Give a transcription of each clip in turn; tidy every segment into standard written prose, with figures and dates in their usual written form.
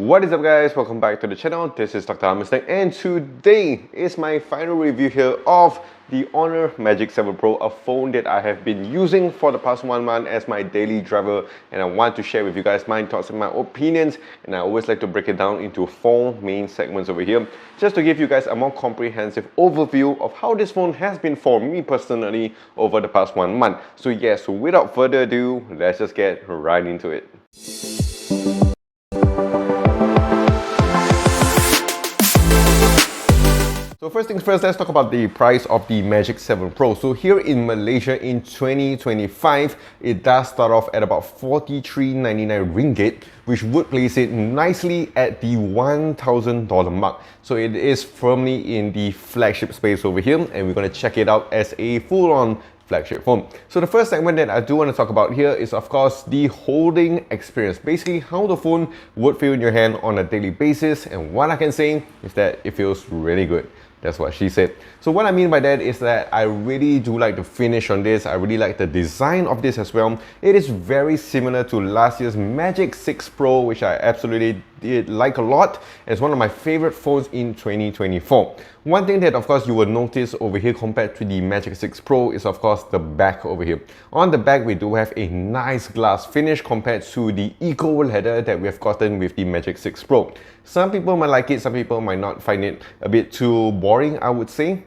What is up guys, welcome back to the channel. This is Dr. Hammerstein and today is my final review here of the Honor Magic 7 Pro, a phone that I have been using for the past 1 month as my daily driver, and I want to share with you guys my thoughts and my opinions, and I always like to break it down into 4 main segments over here just to give you guys a more comprehensive overview of how this phone has been for me personally over the past 1 month. So yes, without further ado, let's just get right into it. So first things first, let's talk about the price of the Magic 7 Pro. So here in Malaysia in 2025, it does start off at about 43.99 ringgit, which would place it nicely at the $1,000 mark. So it is firmly in the flagship space over here, and we're going to check it out as a full-on flagship phone. So the first segment that I do want to talk about here is of course the holding experience, basically how the phone would feel in your hand on a daily basis, and what I can say is that it feels really good. That's what she said. So what I mean by that is that I really do like the finish on this. I really like the design of this as well. It is very similar to last year's Magic 6 Pro, which I absolutely did like a lot. It's one of my favorite phones in 2024. One thing that of course you will notice over here compared to the Magic 6 Pro is of course the back over here. On the back we do have a nice glass finish compared to the eco leather that we have gotten with the Magic 6 Pro. Some people might like it, some people might not find it a bit too boring, I would say.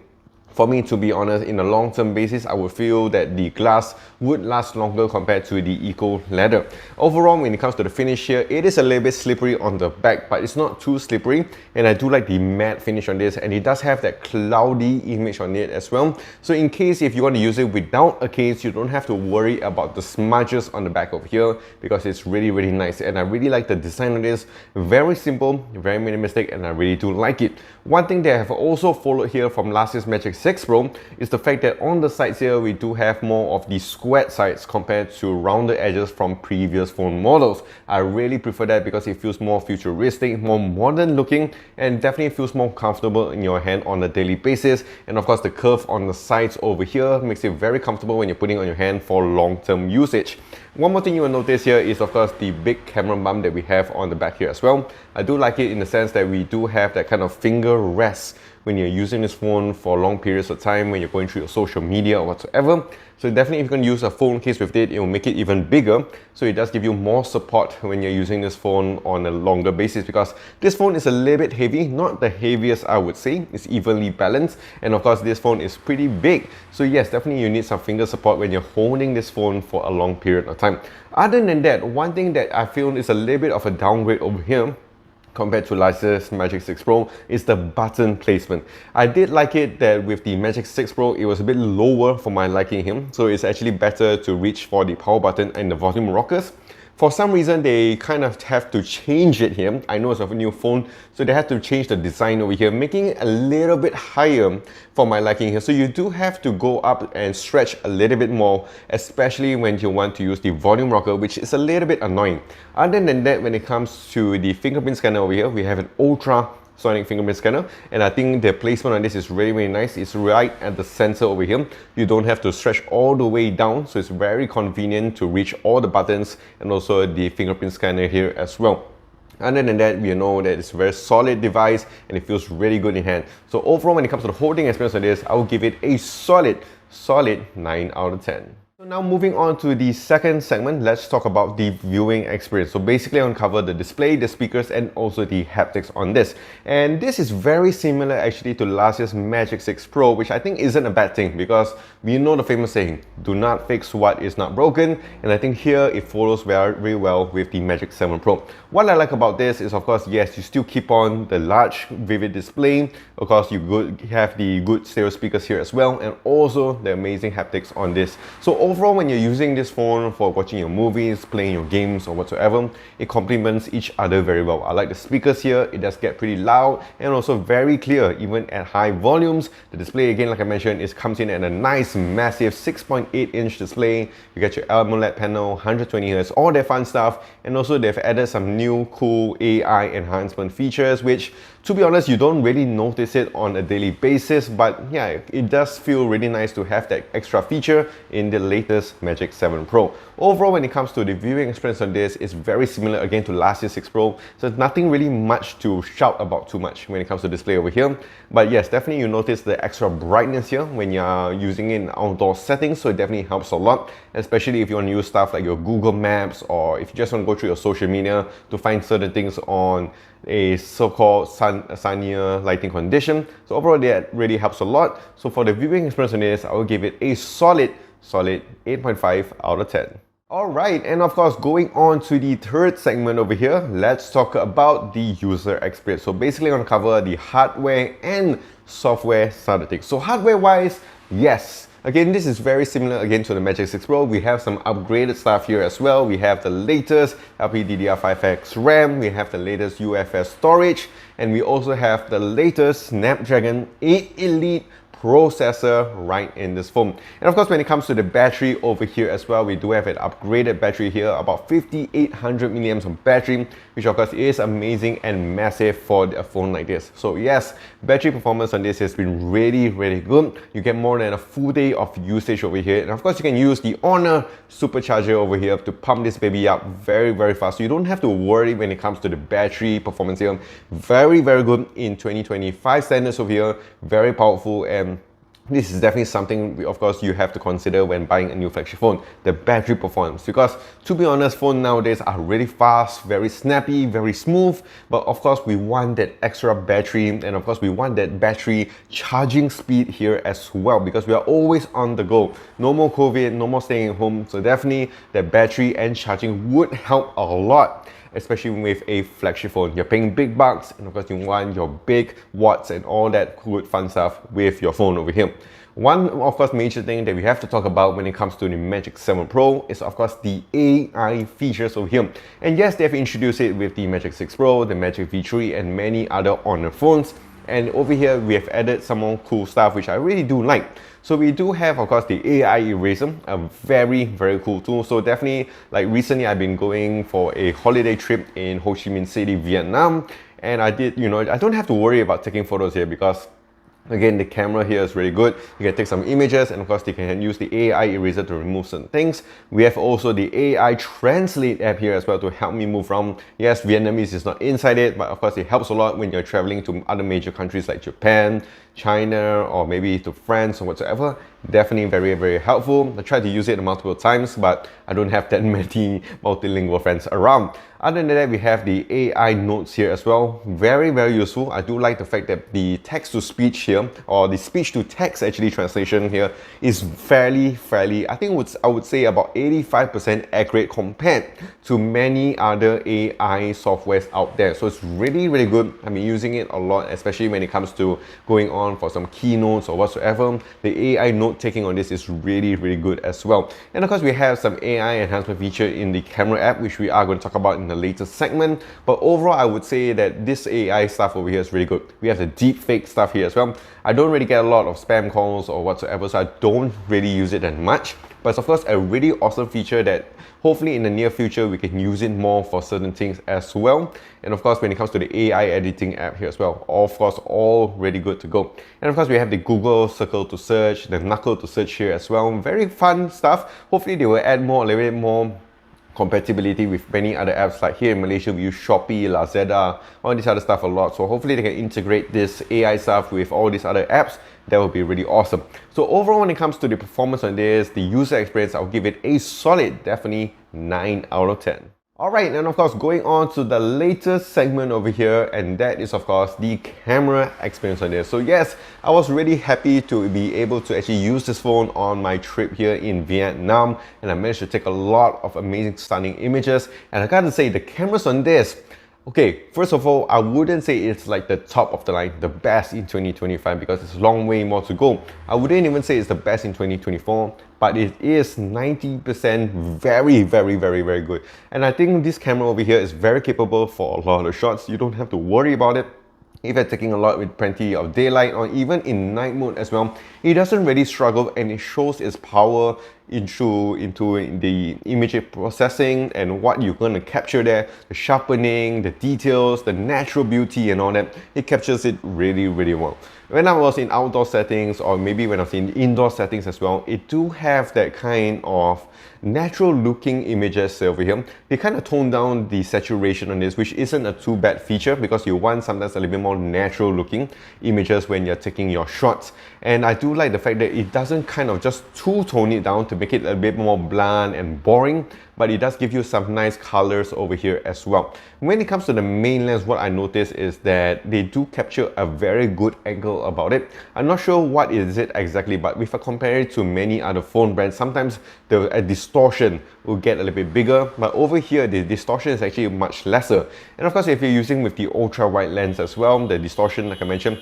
For me, to be honest, in a long-term basis, I would feel that the glass would last longer compared to the eco leather. Overall, when it comes to the finish here, it is a little bit slippery on the back, but it's not too slippery. And I do like the matte finish on this, and it does have that cloudy image on it as well. So in case if you want to use it without a case, you don't have to worry about the smudges on the back over here because it's really, really nice. And I really like the design of this. Very simple, very minimalistic, and I really do like it. One thing that I have also followed here from last year's Magic 6 Pro is the fact that on the sides here we do have more of the squared sides compared to rounded edges from previous phone models. I really prefer that because it feels more futuristic, more modern looking, and definitely feels more comfortable in your hand on a daily basis. And of course the curve on the sides over here makes it very comfortable when you're putting it on your hand for long-term usage. One more thing you will notice here is of course the big camera bump that we have on the back here as well. I do like it in the sense that we do have that kind of finger rest when you're using this phone for long periods of time, when you're going through your social media or whatsoever. So definitely if you're going to use a phone case with it, it will make it even bigger. So it does give you more support when you're using this phone on a longer basis, because this phone is a little bit heavy, not the heaviest I would say, it's evenly balanced. And of course this phone is pretty big. So yes, definitely you need some finger support when you're holding this phone for a long period of time. Other than that, one thing that I feel is a little bit of a downgrade over here compared to last year's Magic 6 Pro is the button placement. I did like it that with the Magic 6 Pro, it was a bit lower for my liking here. So it's actually better to reach for the power button and the volume rockers. For some reason, they kind of have to change it here. I know it's a new phone, so they have to change the design over here, making it a little bit higher for my liking here. So you do have to go up and stretch a little bit more, especially when you want to use the volume rocker, which is a little bit annoying. Other than that, when it comes to the fingerprint scanner over here, we have an ultrasonic fingerprint scanner, and I think the placement on this is really, really nice. It's right at the center over here. You don't have to stretch all the way down, so it's very convenient to reach all the buttons and also the fingerprint scanner here as well. Other than that, we know that it's a very solid device and it feels really good in hand. So overall, when it comes to the holding experience of this, I will give it a solid 9 out of 10. So now moving on to the second segment, let's talk about the viewing experience. So basically I want to cover the display, the speakers, and also the haptics on this. And this is very similar actually to last year's Magic 6 Pro, which I think isn't a bad thing because we know the famous saying, do not fix what is not broken. And I think here it follows very well with the Magic 7 Pro. What I like about this is of course, yes, you still keep on the large vivid display. Of course, you have the good stereo speakers here as well, and also the amazing haptics on this. So overall, when you're using this phone for watching your movies, playing your games or whatsoever, it complements each other very well. I like the speakers here, it does get pretty loud and also very clear even at high volumes. The display again, like I mentioned, comes in at a nice massive 6.8-inch display. You get your AMOLED panel, 120Hz, all that fun stuff, and also they've added some new cool AI enhancement features, which To be honest, you don't really notice it on a daily basis, but yeah, it does feel really nice to have that extra feature in the latest Magic 7 Pro. Overall, when it comes to the viewing experience on this, it's very similar again to last year's 6 Pro, so nothing really much to shout about too much when it comes to display over here. But yes, definitely you notice the extra brightness here when you're using it in outdoor settings, so it definitely helps a lot, especially if you want to use stuff like your Google Maps, or if you just want to go through your social media to find certain things on a so-called sunnier lighting condition. So overall, that really helps a lot. So for the viewing experience on this, I will give it a solid 8.5 out of 10. Alright, and of course, going on to the third segment over here, let's talk about the user experience. So basically, I'm going to cover the hardware and software side of things. So hardware-wise, yes. Again, this is very similar again to the Magic 6 Pro. We have some upgraded stuff here as well. We have the latest LPDDR5X RAM, we have the latest UFS storage, and we also have the latest Snapdragon 8 Elite processor right in this phone. And of course, when it comes to the battery over here as well, we do have an upgraded battery here, about 5800 milliamps of battery, which of course is amazing and massive for a phone like this. So yes, battery performance on this has been really good. You get more than a full day of usage over here, and of course you can use the Honor supercharger over here to pump this baby up very fast, so you don't have to worry when it comes to the battery performance here. Very good in 2025 standards over here, very powerful, and this is definitely something, of course, you have to consider when buying a new flagship phone, the battery performance. Because to be honest, phones nowadays are really fast, very snappy, very smooth, but of course we want that extra battery, and of course we want that battery charging speed here as well, because we are always on the go. No more COVID, no more staying at home, so definitely the battery and charging would help a lot, especially with a flagship phone. You're paying big bucks, and of course you want your big watts and all that good fun stuff with your phone over here. One, of course, major thing that we have to talk about when it comes to the Magic 7 Pro is, of course, the AI features over here. And yes, they have introduced it with the Magic 6 Pro, the Magic V3, and many other Honor phones. And over here, we have added some more cool stuff, which I really do like. So we do have, of course, the AI eraser, a very cool tool. So definitely, like recently, I've been going for a holiday trip in Ho Chi Minh City, Vietnam. And I did, I don't have to worry about taking photos here because again, the camera here is really good. You can take some images, and of course you can use the AI eraser to remove certain things. We have also the AI Translate app here as well to help me move around. Yes, Vietnamese is not inside it, but of course it helps a lot when you're traveling to other major countries like Japan, China, or maybe to France or whatsoever. Definitely very helpful. I tried to use it multiple times, but I don't have that many multilingual friends around. Other than that, we have the AI notes here as well. Very useful. I do like the fact that the text-to-speech here, or the speech-to-text actually translation here, is fairly, I think I would say about 85% accurate compared to many other AI softwares out there. So it's really good. I've been using it a lot, especially when it comes to going on for some keynotes or whatsoever. The AI note taking on this is really good as well. And of course, we have some AI enhancement feature in the camera app, which we are going to talk about in the latest segment. But overall, I would say that this AI stuff over here is really good. We have the deepfake stuff here as well. I don't really get a lot of spam calls or whatsoever, so I don't really use it that much. But it's of course a really awesome feature that hopefully in the near future we can use it more for certain things as well. And of course, when it comes to the AI editing app here as well, of course, all really good to go. And of course, we have the Google Circle to search, the Knuckle to search here as well. Very fun stuff. Hopefully they will add a little bit more compatibility with many other apps. Like here in Malaysia, we use Shopee, Lazada, all this other stuff a lot. So hopefully they can integrate this AI stuff with all these other apps. That would be really awesome. So overall, when it comes to the performance on this, the user experience, I'll give it a solid, definitely 9 out of 10. Alright, and of course, going on to the latest segment over here, and that is of course the camera experience on this. So yes, I was really happy to be able to actually use this phone on my trip here in Vietnam, and I managed to take a lot of amazing, stunning images. And I gotta say, the cameras on this, okay, first of all, I wouldn't say it's like the top of the line, the best in 2025, because it's a long way more to go. I wouldn't even say it's the best in 2024, but it is 90% very good. And I think this camera over here is very capable for a lot of shots. You don't have to worry about it. If you're taking a lot with plenty of daylight or even in night mode as well, it doesn't really struggle, and it shows its power into the image processing and what you're going to capture there, the sharpening, the details, the natural beauty and all that. It captures it really, really well. When I was in outdoor settings, or maybe when I was in indoor settings as well, it do have that kind of natural looking images over here. They kind of tone down the saturation on this, which isn't a too bad feature because you want sometimes a little bit more natural looking images when you're taking your shots. And I do like the fact that it doesn't kind of just too tone it down to make it a bit more bland and boring, but it does give you some nice colors over here as well. When it comes to the main lens, what I noticed is that they do capture a very good angle about it. I'm not sure what is it exactly, but if I compare it to many other phone brands, sometimes the distortion will get a little bit bigger, but over here the distortion is actually much lesser. And of course, if you're using with the ultra wide lens as well, the distortion, like I mentioned,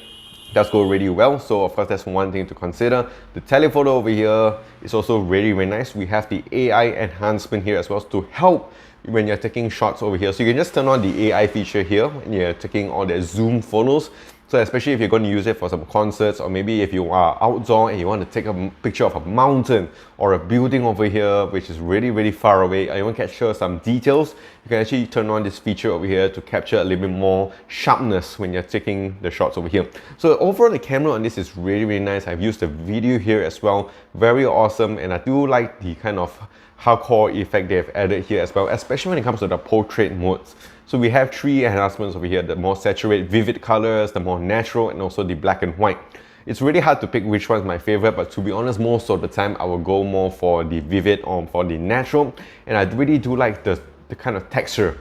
does go really well. So of course, that's one thing to consider. The telephoto over here is also really, really nice. We have the AI enhancement here as well to help when you're taking shots over here. So you can just turn on the AI feature here when you're taking all the zoom photos. So especially if you're going to use it for some concerts, or maybe if you are outdoor and you want to take a picture of a mountain or a building over here which is really, really far away, and you want to capture some details, you can actually turn on this feature over here to capture a little bit more sharpness when you're taking the shots over here. So overall, the camera on this is really, really nice. I've used the video here as well, very awesome, and I do like the kind of hardcore effect they've added here as well, especially when it comes to the portrait modes. So we have three enhancements over here: the more saturated, vivid colors, the more natural, and also the black and white. It's really hard to pick which one's my favorite, but to be honest, most of the time I will go more for the vivid or for the natural. And I really do like the kind of texture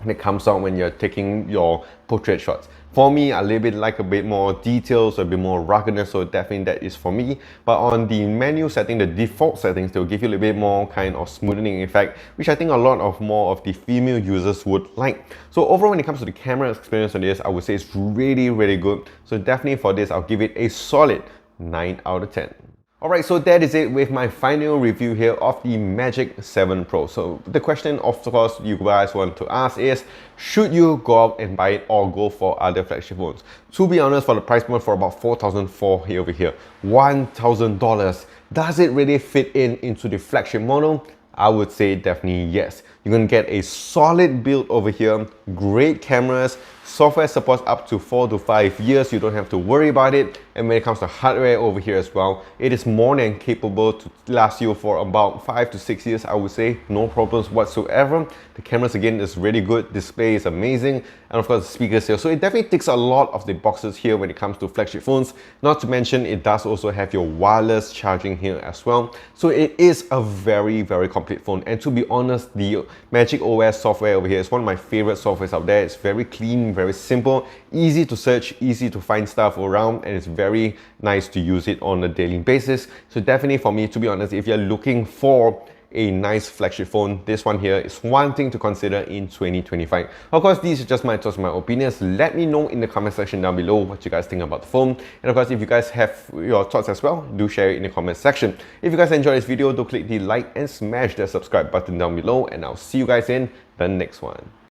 that comes out when you're taking your portrait shots. For me, I little bit like a bit more details, a bit more ruggedness, so definitely that is for me. But on the menu setting, the default settings, they'll give you a little bit more kind of smoothing effect, which I think a lot of more of the female users would like. So overall, when it comes to the camera experience on this, I would say it's really, really good. So definitely for this, I'll give it a solid 9 out of 10. Alright, so that is it with my final review here of the Magic 7 Pro. So the question, of course, you guys want to ask is, should you go out and buy it or go for other flagship phones? To be honest, for the price point for about $4,400 here over here, $1,000, does it really fit into the flagship model? I would say definitely yes. You're going to get a solid build over here, great cameras, software supports up to 4 to 5 years, you don't have to worry about it. And when it comes to hardware over here as well, it is more than capable to last you for about 5 to 6 years, I would say, no problems whatsoever. The cameras again is really good, display is amazing, and of course the speakers here. So it definitely ticks a lot of the boxes here when it comes to flagship phones. Not to mention, it does also have your wireless charging here as well. So it is a very, very complete phone. And to be honest, the Magic OS software over here is one of my favorite softwares out there. It's very clean, very simple, easy to search, easy to find stuff around, and it's very nice to use it on a daily basis. So definitely for me, to be honest, if you're looking for a nice flagship phone, this one here is one thing to consider in 2025. Of course, these are just my thoughts, my opinions. Let me know in the comment section down below what you guys think about the phone. And of course, if you guys have your thoughts as well, do share it in the comment section. If you guys enjoyed this video, do click the like and smash the subscribe button down below, and I'll see you guys in the next one.